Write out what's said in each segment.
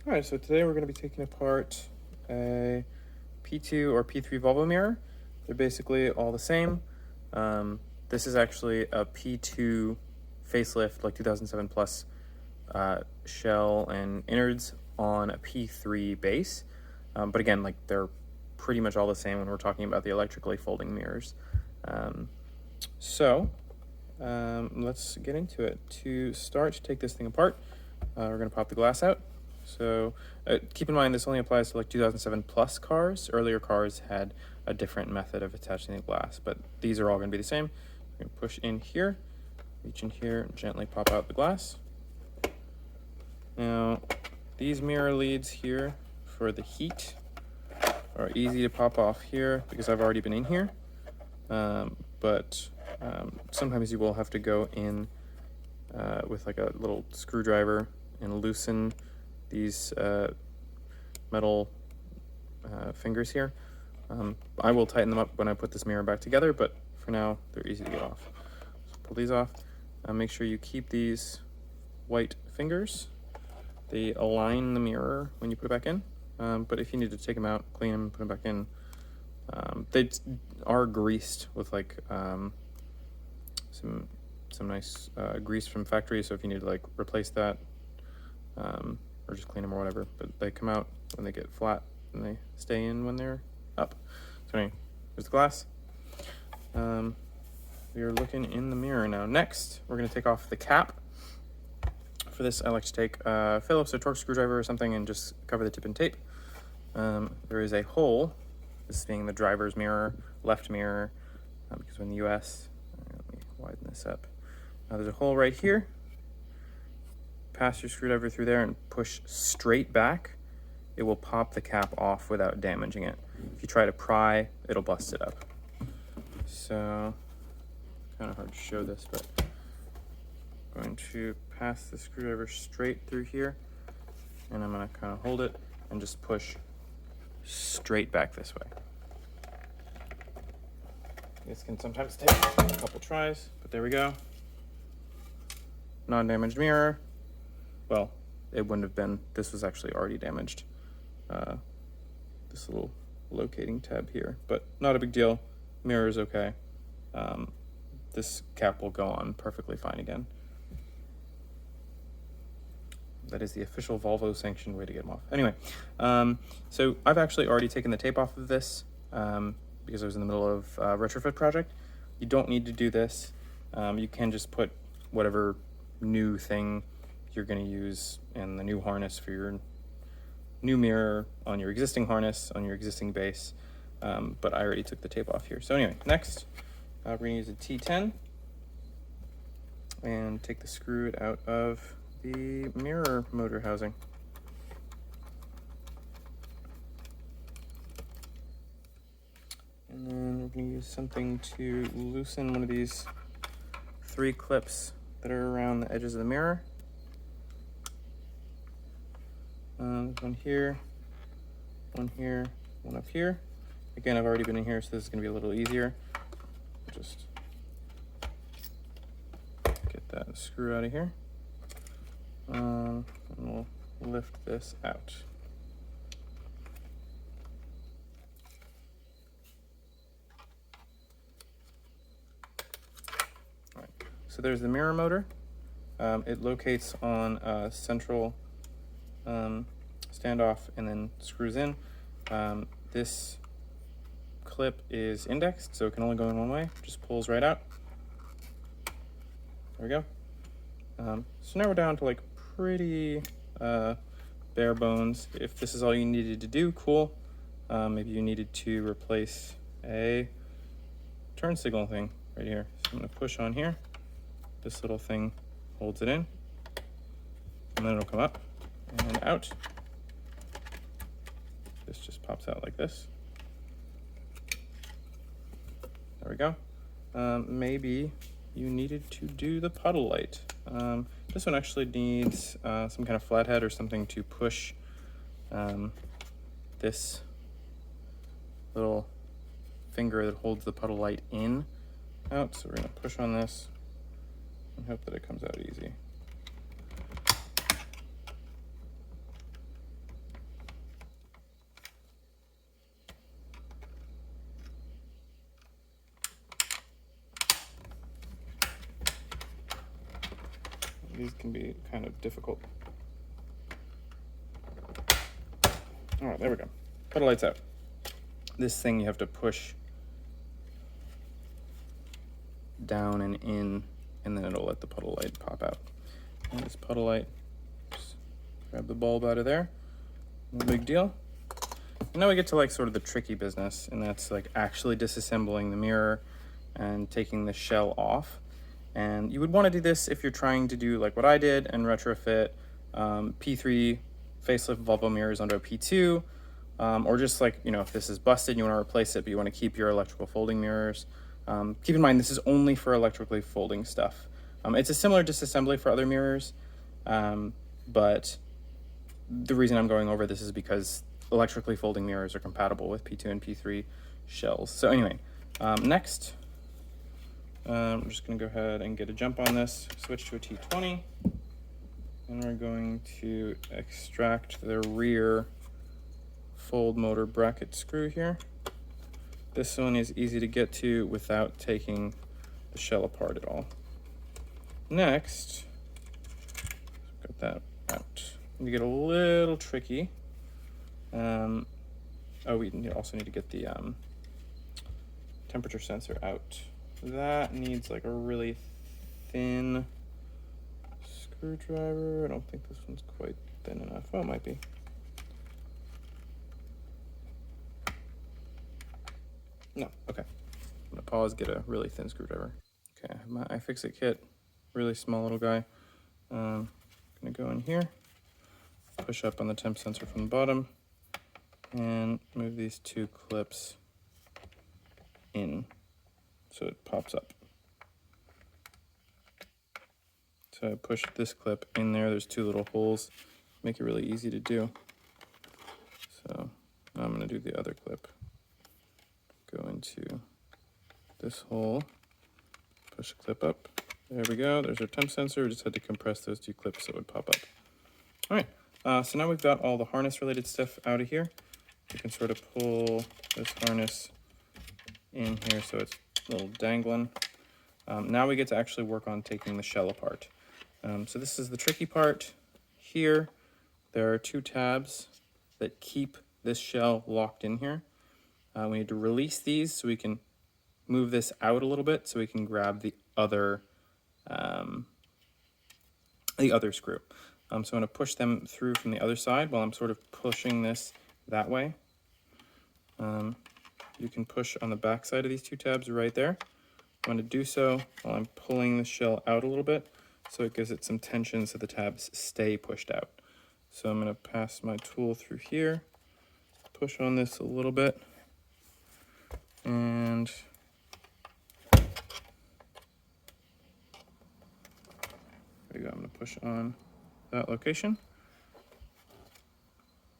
All right, so today we're going to be taking apart a P2 or P3 Volvo mirror. They're basically all the same. This is actually a P2 facelift, like 2007 plus shell and innards on a P3 base. But again, like they're pretty much all the same when we're talking about the electrically folding mirrors. Let's get into it. To start, to take this thing apart, we're going to pop the glass out. So keep in mind this only applies to like 2007 plus cars. Earlier cars had a different method of attaching the glass, but these are all going to be the same. We're going to push in here, reach in here, and gently pop out the glass. Now, these mirror leads here for the heat are easy to pop off here because I've already been in here, but sometimes you will have to go in with like a little screwdriver and loosen these metal fingers here. I will tighten them up when I put this mirror back together, but for now they're easy to get off. So pull these off. Make sure you keep these white fingers. They align the mirror when you put it back in, but if you need to take them out, clean them, put them back in, they are greased with like some nice grease from factory, so if you need to like replace that or just clean them or whatever, but they come out when they get flat and they stay in when they're up. So anyway, here's the glass. We are looking in the mirror now. Next, we're going to take off the cap. For this, I like to take a Phillips or Torx screwdriver or something and just cover the tip in tape. There is a hole, this being the driver's mirror, left mirror, because we're in the US. Let me widen this up. There's a hole right here. Pass your screwdriver through there and push straight back. It will pop the cap off without damaging it. If you try to pry, it'll bust it up. So, kind of hard to show this, but I'm going to pass the screwdriver straight through here, and I'm going to kind of hold it and just push straight back this way. This can sometimes take a couple tries, but there we go. Non-damaged mirror. Well, it wouldn't have been. This was actually already damaged. This little locating tab here, but not a big deal. Mirror is okay. This cap will go on perfectly fine again. That is the official Volvo sanctioned way to get them off. Anyway, so I've actually already taken the tape off of this because I was in the middle of a retrofit project. You don't need to do this. You can just put whatever new thing you're going to use in the new harness for your new mirror on your existing harness, on your existing base. But I already took the tape off here. So anyway, next, we're going to use a T10 and take the screw out of the mirror motor housing. And then we're going to use something to loosen one of these 3 clips that are around the edges of the mirror. One here, one here, one up here. Again, I've already been in here, so this is going to be a little easier. Just get that screw out of here. And we'll lift this out. All right, so there's the mirror motor. It locates on a central standoff and then screws in. This clip is indexed, so it can only go in one way. Just pulls right out. There we go. So now we're down to like pretty bare bones. If this is all you needed to do, cool. Maybe you needed to replace a turn signal thing right here. So I'm going to push on here. This little thing holds it in, and then it'll come up and out. This just pops out like this. There we go. Maybe you needed to do the puddle light. This one actually needs some kind of flathead or something to push this little finger that holds the puddle light in out. So we're going to push on this and hope that it comes out easy. can be kind of difficult. All right, there we go. Puddle light's out. This thing you have to push down and in, and then it'll let the puddle light pop out. And this puddle light, just grab the bulb out of there, no big deal. And now we get to like sort of the tricky business, and that's like actually disassembling the mirror and taking the shell off. And you would want to do this if you're trying to do like what I did and retrofit P3 facelift Volvo mirrors onto a P2, or just like, you know, if this is busted and you want to replace it, but you want to keep your electrical folding mirrors. Keep in mind, this is only for electrically folding stuff. It's a similar disassembly for other mirrors, but the reason I'm going over this is because electrically folding mirrors are compatible with P2 and P3 shells. So anyway, next, I'm just going to go ahead and get a jump on this, switch to a T20, and we're going to extract the rear fold motor bracket screw here. This one is easy to get to without taking the shell apart at all. Next, got that out. You get a little tricky. Oh, we also need to get the temperature sensor out. That needs like a really thin screwdriver. I don't think this one's quite thin enough. Well, it might be. No, okay. I'm gonna pause, get a really thin screwdriver. Okay, my iFixit kit, really small little guy. Gonna go in here, push up on the temp sensor from the bottom, and move these two clips in so it pops up. So I push this clip in there. There's two little holes, make it really easy to do. So now I'm gonna do the other clip. Go into this hole, push the clip up. There we go, there's our temp sensor. We just had to compress those two clips so it would pop up. All right, so now we've got all the harness related stuff out of here. You can sort of pull this harness in here so it's a little dangling. Now we get to actually work on taking the shell apart. So this is the tricky part. Here, there are two tabs that keep this shell locked in here. We need to release these so we can move this out a little bit so we can grab the other screw. So I'm going to push them through from the other side while I'm sort of pushing this that way. You can push on the back side of these two tabs right there. I'm going to do so while I'm pulling the shell out a little bit so it gives it some tension so the tabs stay pushed out. So I'm going to pass my tool through here, push on this a little bit, and there you go. I'm going to push on that location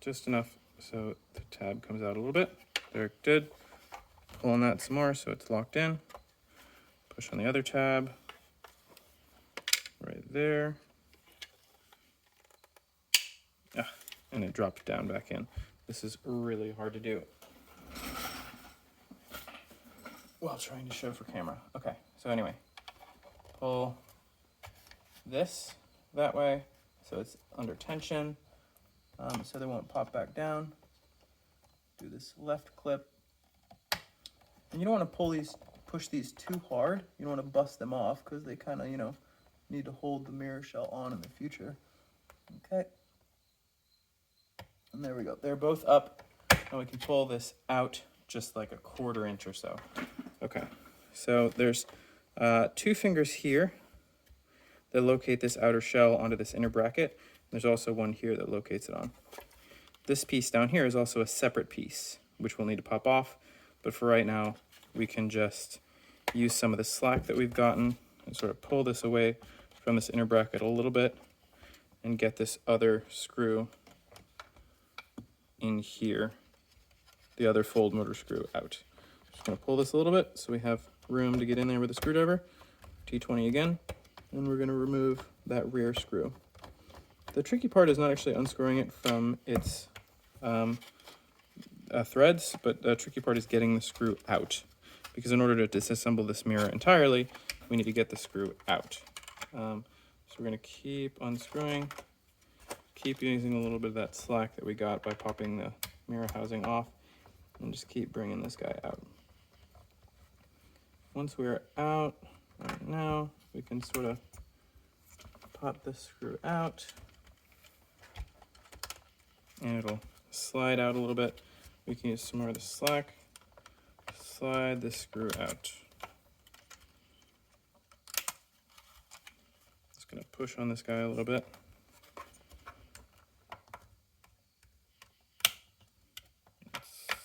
just enough so the tab comes out a little bit. There it did. Pull on that some more so it's locked in. Push on the other tab right there. And it dropped down back in. This is really hard to do while trying to show for camera. Okay, so anyway, pull this that way so it's under tension, so they won't pop back down. Do this left clip. And you don't want to push these too hard. You don't want to bust them off because they kind of, you know, need to hold the mirror shell on in the future. Okay. And there we go. They're both up. Now we can pull this out just like a 1/4 inch or so. Okay. So there's 2 fingers here that locate this outer shell onto this inner bracket. There's also one here that locates it on. This piece down here is also a separate piece, which we'll need to pop off. But for right now, we can just use some of the slack that we've gotten and sort of pull this away from this inner bracket a little bit and get this other screw in here, the other fold motor screw out. Just gonna pull this a little bit so we have room to get in there with a screwdriver. T20 again, and we're gonna remove that rear screw. The tricky part is not actually unscrewing it from its threads, but the tricky part is getting the screw out. Because in order to disassemble this mirror entirely, we need to get the screw out. So we're going to keep unscrewing, keep using a little bit of that slack that we got by popping the mirror housing off, and just keep bringing this guy out. Once we're out, right now, we can sort of pop this screw out, and it'll slide out a little bit. We can use some more of the slack, slide this screw out. Just gonna push on this guy a little bit.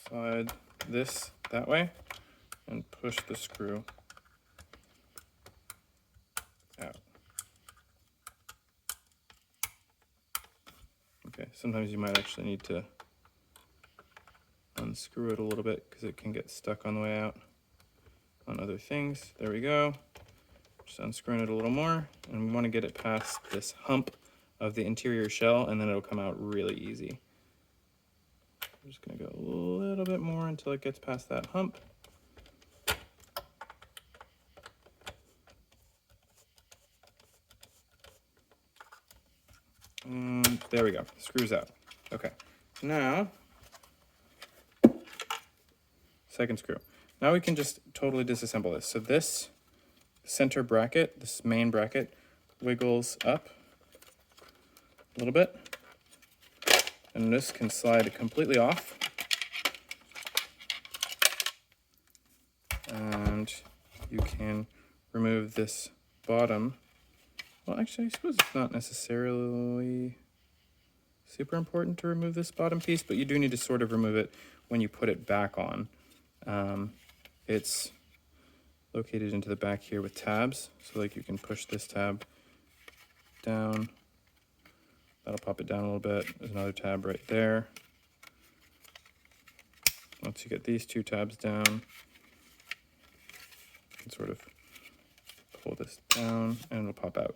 Slide this that way and push the screw out. Okay, sometimes you might actually need to unscrew it a little bit because it can get stuck on the way out on other things. There we go. Just unscrewing it a little more, and we want to get it past this hump of the interior shell, and then it'll come out really easy. I'm just going to go a little bit more until it gets past that hump. And there we go, screws out. Okay, now, second screw. Now we can just totally disassemble this. So this center bracket, this main bracket, wiggles up a little bit, and this can slide completely off. And you can remove this bottom. Well, actually, I suppose it's not necessarily super important to remove this bottom piece, but you do need to sort of remove it when you put it back on. It's located into the back here with tabs, so like you can push this tab down. That'll pop it down a little bit. There's another tab right there. Once you get these two tabs down, you can sort of pull this down and it'll pop out.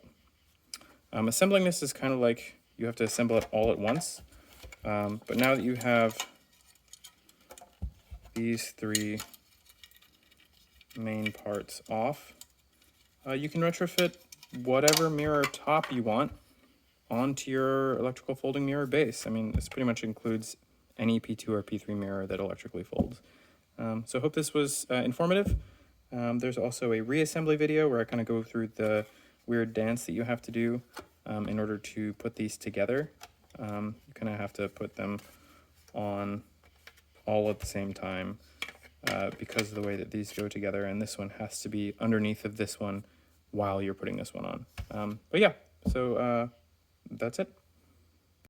Assembling this is kind of like you have to assemble it all at once, but now that you have these three main parts off, you can retrofit whatever mirror top you want onto your electrical folding mirror base. I mean, this pretty much includes any P2 or P3 mirror that electrically folds. So I hope this was informative. There's also a reassembly video where I kind of go through the weird dance that you have to do in order to put these together. You kind of have to put them on all at the same time because of the way that these go together, and this one has to be underneath of this one while you're putting this one on. But yeah, so that's it.